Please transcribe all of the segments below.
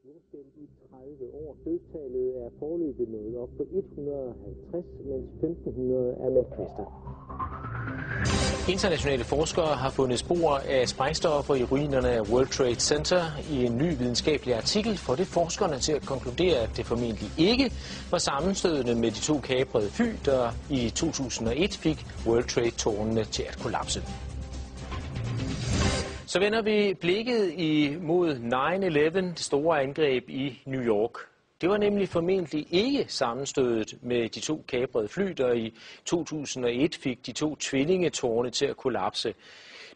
jordskælv i 30 år. Dødstallet er foreløbig nået op på 150, mens 1500 er med kvæster. Internationale forskere har fundet spor af sprængstoffer i ruinerne af World Trade Center. I en ny videnskabelig artikel får det forskerne til at konkludere, at det formentlig ikke var sammenstødende med de to kaprede fly, der i 2001 fik World Trade-tårnene til at kollapse. Så vender vi blikket imod 9/11, det store angreb i New York. Det var nemlig formentlig ikke sammenstødet med de to kaprede fly, der i 2001 fik de to tvillingetårne til at kollapse.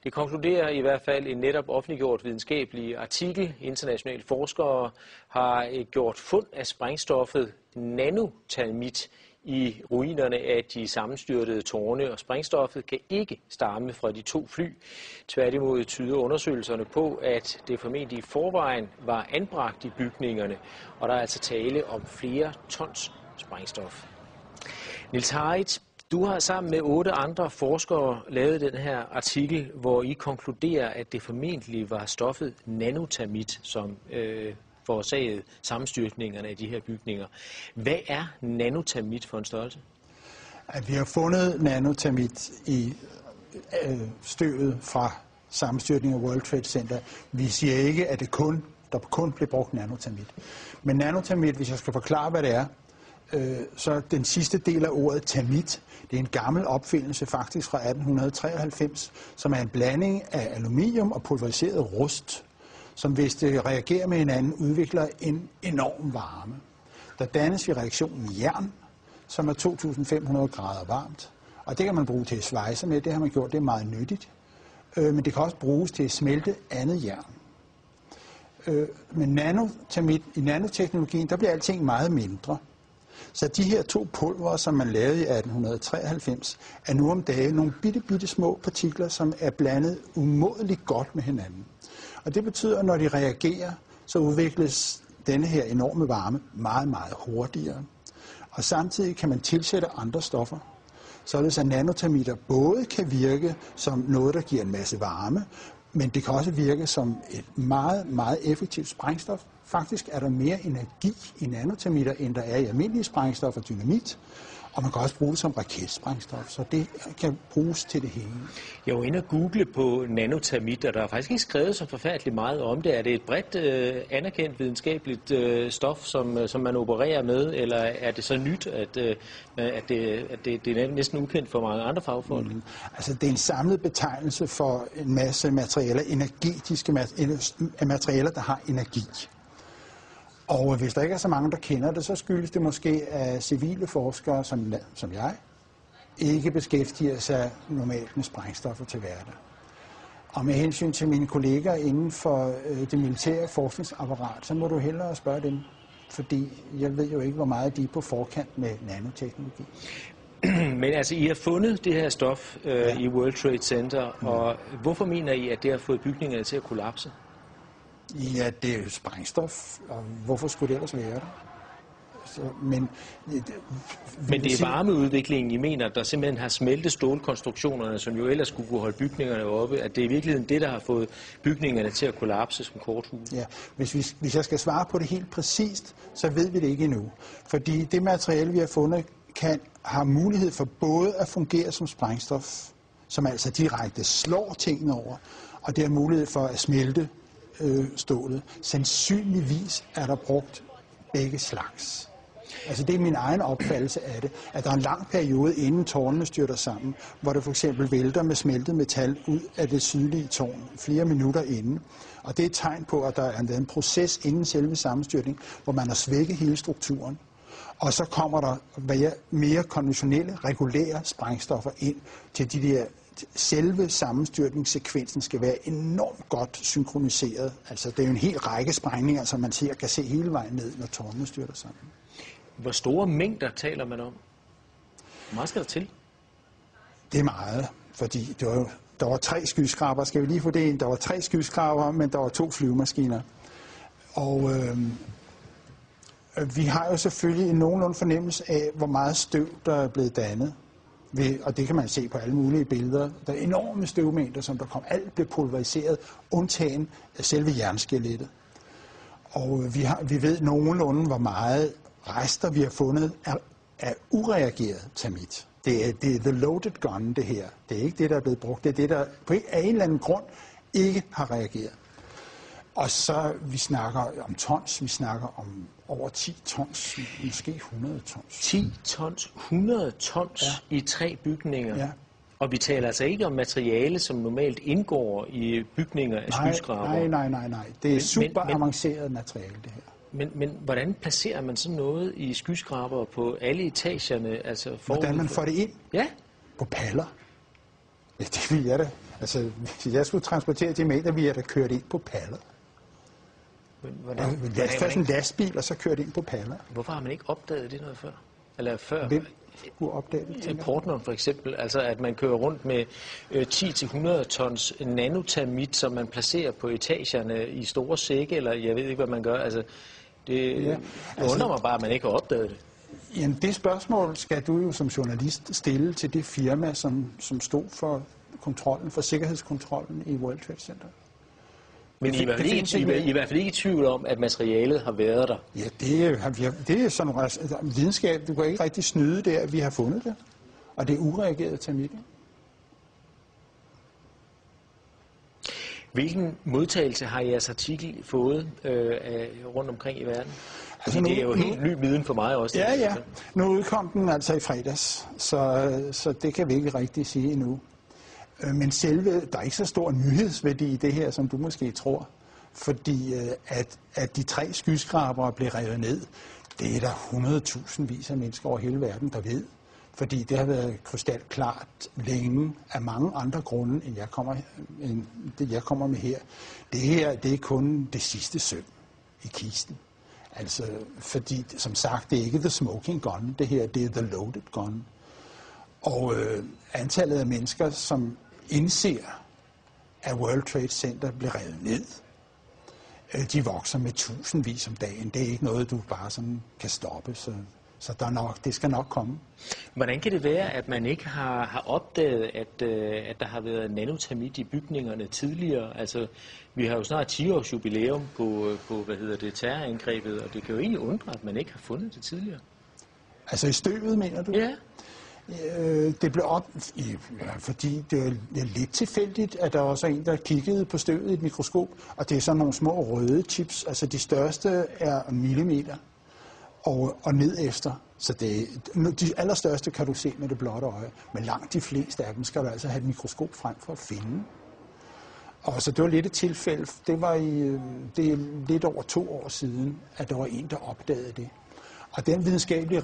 Det konkluderer i hvert fald en netop offentliggjort videnskabelig artikel. Internationale forskere har gjort fund af sprængstoffet nanotermit i ruinerne af de sammenstyrtede tårne, og sprængstoffet kan ikke stamme fra de to fly. Tværtimod tyder undersøgelserne på, at det formentlig i forvejen var anbragt i bygningerne, og der er altså tale om flere tons sprængstof. Niels Harrit, du har sammen med 8 andre forskere lavet den her artikel, hvor I konkluderer, at det formentlig var stoffet nanotermit, som forårsaget sammenstyrtningerne af de her bygninger. Hvad er nanotermit for en størrelse? At vi har fundet nanotermit i støvet fra sammenstyrtningen af World Trade Center. Vi siger ikke, at der kun blev brugt nanotermit. Men nanotermit, hvis jeg skal forklare, hvad det er, så den sidste del af ordet termit, det er en gammel opfindelse faktisk fra 1893, som er en blanding af aluminium og pulveriseret rust, som hvis det reagerer med hinanden, udvikler en enorm varme. Der dannes i reaktionen jern, som er 2500 grader varmt, og det kan man bruge til at svejse med, det har man gjort, det er meget nyttigt. Men det kan også bruges til at smelte andet jern. Men i nanoteknologien, der bliver alting meget mindre. Så de her to pulver, som man lavede i 1893, er nu om dagen nogle bitte små partikler, som er blandet umådeligt godt med hinanden. Og det betyder, at når de reagerer, så udvikles denne her enorme varme meget hurtigere. Og samtidig kan man tilsætte andre stoffer, således at nanotermitter både kan virke som noget, der giver en masse varme, men det kan også virke som et meget effektivt sprængstof. Faktisk er der mere energi i nanotermitter, end der er i almindelige sprængstof og dynamit. Og man kan også bruge det som raketsprængstof, så det kan bruges til det hele. Jeg var inde og google på nanotermit, og der er faktisk ikke skrevet så forfærdeligt meget om det. Er det et bredt anerkendt videnskabeligt stof, som man opererer med, eller er det så nyt, at det er næsten ukendt for mange andre fagfolk? Altså, det er en samlet betegnelse for en masse materialer, energetiske materialer, der har energi. Og hvis der ikke er så mange, der kender det, så skyldes det måske, at civile forskere, som jeg, ikke beskæftiger sig normalt med sprængstoffer til hverdag. Og med hensyn til mine kolleger inden for det militære forskningsapparat, så må du hellere spørge dem, fordi jeg ved jo ikke, hvor meget de er på forkant med nanoteknologi. Men altså, I har fundet det her stof i World Trade Center, og hvorfor mener I, at det har fået bygningerne til at kollapse? Ja, det er jo sprængstof, og hvorfor skulle det ellers være det? Men det er varmeudviklingen, I mener, der simpelthen har smeltet stålkonstruktionerne, som jo ellers skulle kunne holde bygningerne oppe, at det er i virkeligheden det, der har fået bygningerne til at kollapse som korthus? Ja, hvis jeg skal svare på det helt præcist, så ved vi det ikke endnu. Fordi det materiale, vi har fundet, har mulighed for både at fungere som sprængstof, som altså direkte slår tingene over, og det har mulighed for at smelte stålet. Sandsynligvis er der brugt begge slags. Altså det er min egen opfattelse af det, at der er en lang periode inden tårnene styrter sammen, hvor det for eksempel vælter med smeltet metal ud af det sydlige tårn flere minutter inden. Og det er et tegn på, at der er en proces inden selve sammenstyrtning, hvor man har svækket hele strukturen. Og så kommer der mere konventionelle, regulære sprængstoffer ind til de der. Selve sammenstyrtningssekvensen skal være enormt godt synkroniseret. Altså, det er jo en hel række sprængninger, som man kan se hele vejen ned, når tårnene styrter sammen. Hvor store mængder taler man om? Hvor meget skal der til? Det er meget, fordi der var 3 skyskraber. Skal vi lige få det ind? Der var 3 skyskraber, men der var 2 flyvemaskiner. Og vi har jo selvfølgelig en nogenlunde fornemmelse af, hvor meget støv, der er blevet dannet. Og det kan man se på alle mulige billeder. Der er enorme støvmængder, som der kom. Alt blev pulveriseret, undtagen selve jernskelettet. Og vi ved nogenlunde, hvor meget rester vi har fundet af ureageret termit. Det er the loaded gun, det her. Det er ikke det, der er blevet brugt. Det er det, der på en eller anden grund ikke har reageret. Og så, vi snakker om tons, vi snakker om over 10 tons, måske 100 tons. 10 tons, 100 tons i 3 bygninger? Ja. Og vi taler altså ikke om materiale, som normalt indgår i bygninger af skyskrabere? Nej. Det er super avanceret materiale, det her. Men hvordan placerer man sådan noget i skyskrabere på alle etagerne? Altså hvordan man får det ind? Ja. På paller. Ja, det vil jeg da. Altså, hvis jeg skulle transportere de meter, ville jeg da kørt ind på paller. Først en lastbil, og så kørt ind på paller. Hvorfor har man ikke opdaget det noget før? Eller før? Hvem skulle opdage det? Portland for eksempel, altså at man kører rundt med 10-100 tons nanotermit, som man placerer på etagerne i store sække, eller jeg ved ikke, hvad man gør. Altså, det undrer mig bare, at man ikke har opdaget det. Jamen, det spørgsmål skal du jo som journalist stille til det firma, som stod for kontrollen, for sikkerhedskontrollen i World Trade Center. Men I er i hvert fald ikke i tvivl om, at materialet har været der? Ja, det er sådan en videnskab. Du kan ikke rigtig snyde der, at vi har fundet det. Og det er ureageret termit. Hvilken modtagelse har jeres artikel fået rundt omkring i verden? Altså det er jo helt ny viden for mig også. Ja. Nu udkom den altså i fredags, så det kan vi ikke rigtig sige endnu. Men der er ikke så stor nyhedsværdi i det her, som du måske tror. Fordi at de 3 skyskrabere blev revet ned, det er der 100.000 vis af mennesker over hele verden, der ved. Fordi det har været krystalklart længe af mange andre grunde, end jeg kommer med her. Det her, det er kun det sidste søm i kisten. Altså, fordi, som sagt, det er ikke the smoking gun, det her, det er the loaded gun. Og antallet af mennesker, som indser, at World Trade Center bliver revet ned, de vokser med tusindvis om dagen. Det er ikke noget, du bare sådan kan stoppe, så det skal nok komme. Hvordan kan det være, at man ikke har opdaget, at der har været nanotermit i bygningerne tidligere? Altså, vi har jo snart 10 års jubilæum på terrorangrebet, og det kan jo egentlig undre, at man ikke har fundet det tidligere. Altså i støvet, mener du? Ja. Det blev fordi det er lidt tilfældigt, at der også er en, der kiggede på støvet i et mikroskop, og det er sådan nogle små røde chips. Altså de største er millimeter og ned efter. Så de allerstørste kan du se med det blotte øje, men langt de fleste af dem skal du altså have et mikroskop frem for at finde. Og så det var lidt et tilfælde. Det er lidt over 2 år siden, at der var en, der opdagede det. Og den videnskabelige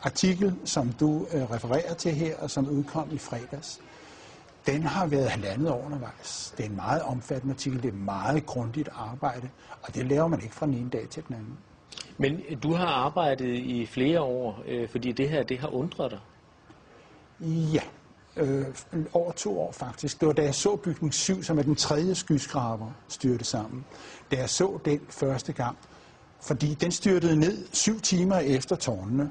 artikel, som du refererer til her, og som udkom i fredags, den har været 1,5 år undervejs. Det er en meget omfattende artikel, det er meget grundigt arbejde, og det laver man ikke fra den ene dag til den anden. Men du har arbejdet i flere år, fordi det her, det har undret dig? Ja, over 2 år faktisk. Det var da jeg så bygning 7, som er den 3. skyskraber, styrte sammen. Da jeg så den første gang, fordi den styrtede ned 7 timer efter tårnene.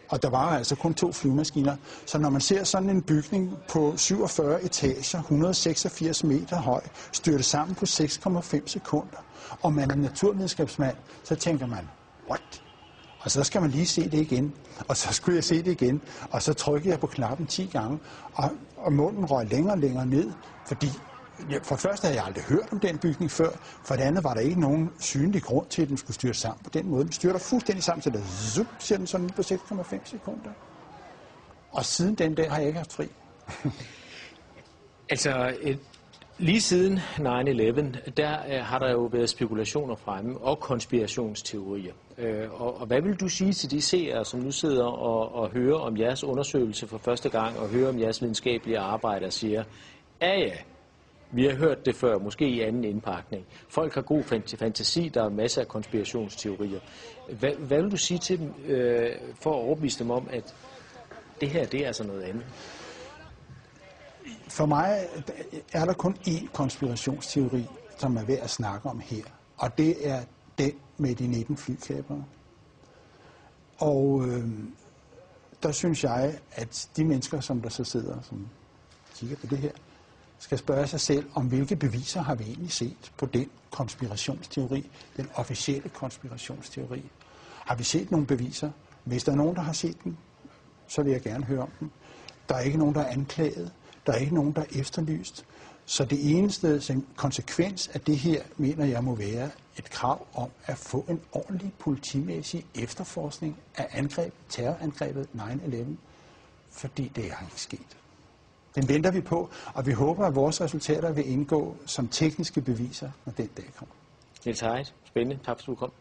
Og der var altså kun 2 flyvemaskiner. Så når man ser sådan en bygning på 47 etager, 186 meter høj, styrte sammen på 6,5 sekunder, og man er naturvidenskabsmand, så tænker man, what? Og så skal man lige se det igen. Og så skulle jeg se det igen. Og så trykkede jeg på knappen 10 gange, og munden røg længere og længere ned, fordi for det første havde jeg aldrig hørt om den bygning før, for det andet var der ikke nogen synlig grund til, at den skulle styrte sammen på den måde. Den styrter fuldstændig sammen, så der siger den sådan på 6,5 sekunder. Og siden den dag har jeg ikke haft fri. Altså, lige siden 9/11, der har der jo været spekulationer fremme og konspirationsteorier. Og hvad vil du sige til de seere, som nu sidder og hører om jeres undersøgelse for første gang, og hører om jeres videnskabelige arbejde og siger, ja, vi har hørt det før, måske i anden indpakning. Folk har god fantasi, der er masser af konspirationsteorier. Hvad vil du sige til dem, for at overbevise dem om, at det her, det er altså noget andet? For mig er der kun én konspirationsteori, som er værd at snakke om her. Og det er den med de 19 flykapere. Og der synes jeg, at de mennesker, som der så sidder, som kigger på det her, skal spørge sig selv, om hvilke beviser har vi egentlig set på den konspirationsteori, den officielle konspirationsteori. Har vi set nogle beviser? Hvis der er nogen, der har set dem, så vil jeg gerne høre om dem. Der er ikke nogen, der er anklaget. Der er ikke nogen, der er efterlyst. Så det eneste konsekvens af det her, mener jeg, må være et krav om at få en ordentlig politimæssig efterforskning af terrorangrebet 9/11, fordi det er ikke sket. Den venter vi på, og vi håber, at vores resultater vil indgå som tekniske beviser, når den dag kommer. Niels Harrit, spændende. Tak for, at du kom.